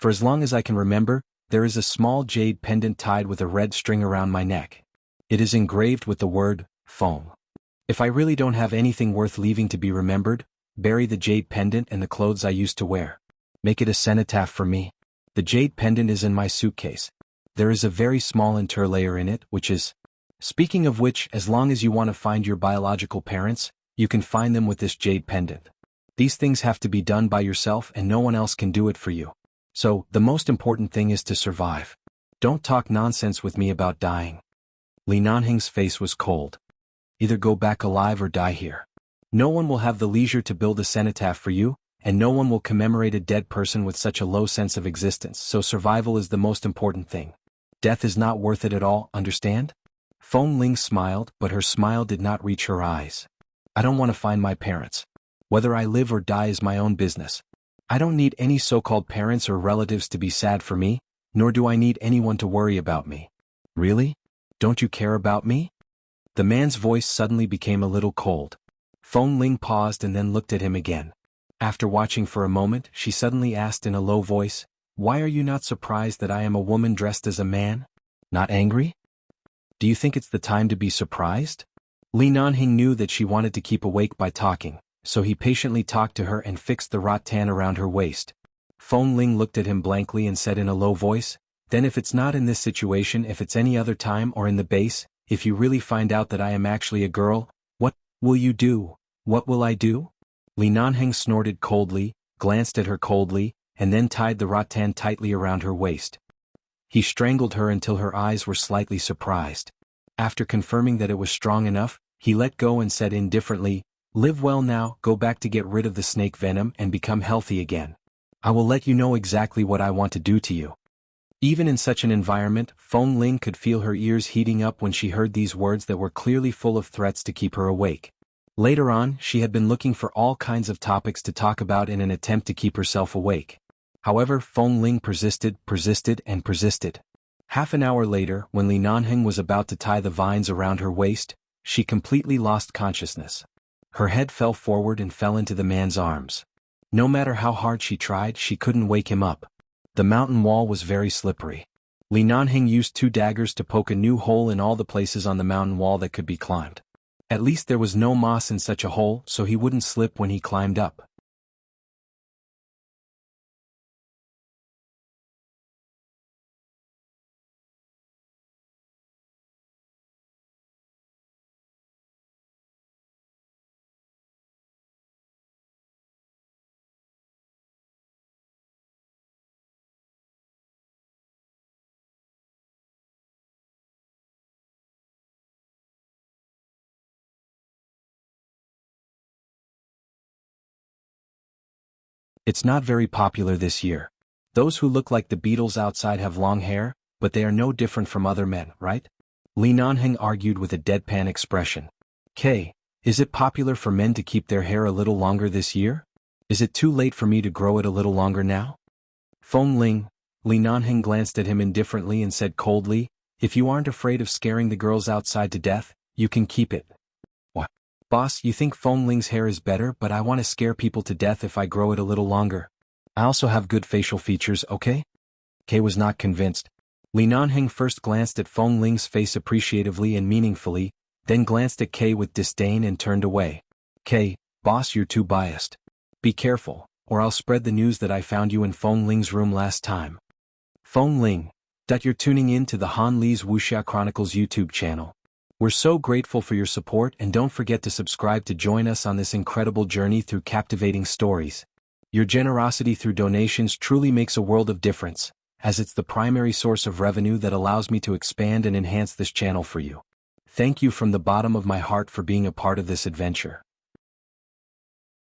For as long as I can remember, there is a small jade pendant tied with a red string around my neck. It is engraved with the word, Feng. If I really don't have anything worth leaving to be remembered, bury the jade pendant and the clothes I used to wear. Make it a cenotaph for me. The jade pendant is in my suitcase. There is a very small interlayer in it, which is... Speaking of which, as long as you want to find your biological parents, you can find them with this jade pendant. These things have to be done by yourself and no one else can do it for you. So, the most important thing is to survive. Don't talk nonsense with me about dying. Li Nanheng's face was cold. Either go back alive or die here. No one will have the leisure to build a cenotaph for you, and no one will commemorate a dead person with such a low sense of existence, so survival is the most important thing. Death is not worth it at all, understand? Feng Ling smiled, but her smile did not reach her eyes. I don't want to find my parents. Whether I live or die is my own business. I don't need any so-called parents or relatives to be sad for me, nor do I need anyone to worry about me. Really? Don't you care about me? The man's voice suddenly became a little cold. Feng Ling paused and then looked at him again. After watching for a moment, she suddenly asked in a low voice, "Why are you not surprised that I am a woman dressed as a man? Not angry? Do you think it's the time to be surprised?" Li Nanheng knew that she wanted to keep awake by talking, so he patiently talked to her and fixed the rattan around her waist. Feng Ling looked at him blankly and said in a low voice, "Then if it's not in this situation, if it's any other time or in the base, if you really find out that I am actually a girl, what will you do? What will I do?" Li Nanheng snorted coldly, glanced at her coldly, and then tied the rattan tightly around her waist. He strangled her until her eyes were slightly surprised. After confirming that it was strong enough, he let go and said indifferently, "Live well now, go back to get rid of the snake venom and become healthy again. I will let you know exactly what I want to do to you." Even in such an environment, Feng Ling could feel her ears heating up when she heard these words that were clearly full of threats to keep her awake. Later on, she had been looking for all kinds of topics to talk about in an attempt to keep herself awake. However, Feng Ling persisted, and persisted. Half an hour later, when Li Nanheng was about to tie the vines around her waist, she completely lost consciousness. Her head fell forward and fell into the man's arms. No matter how hard she tried, she couldn't wake him up. The mountain wall was very slippery. Li Nanheng used 2 daggers to poke a new hole in all the places on the mountain wall that could be climbed. At least there was no moss in such a hole, so he wouldn't slip when he climbed up. It's not very popular this year. Those who look like the Beatles outside have long hair, but they are no different from other men, right? Li Nanheng argued with a deadpan expression. Is it popular for men to keep their hair a little longer this year? Is it too late for me to grow it a little longer now? Feng Ling, Li Nanheng glanced at him indifferently and said coldly, "If you aren't afraid of scaring the girls outside to death, you can keep it." What? Boss, you think Feng Ling's hair is better, but I want to scare people to death if I grow it a little longer. I also have good facial features, okay? Kay was not convinced. Li Nanheng first glanced at Feng Ling's face appreciatively and meaningfully, then glanced at Kay with disdain and turned away. Kay, boss, you're too biased. Be careful, or I'll spread the news that I found you in Feng Ling's room last time. Feng Ling, you're tuning in to the Han Li's Wuxia Chronicles YouTube channel. We're so grateful for your support, and don't forget to subscribe to join us on this incredible journey through captivating stories. Your generosity through donations truly makes a world of difference, as it's the primary source of revenue that allows me to expand and enhance this channel for you. Thank you from the bottom of my heart for being a part of this adventure.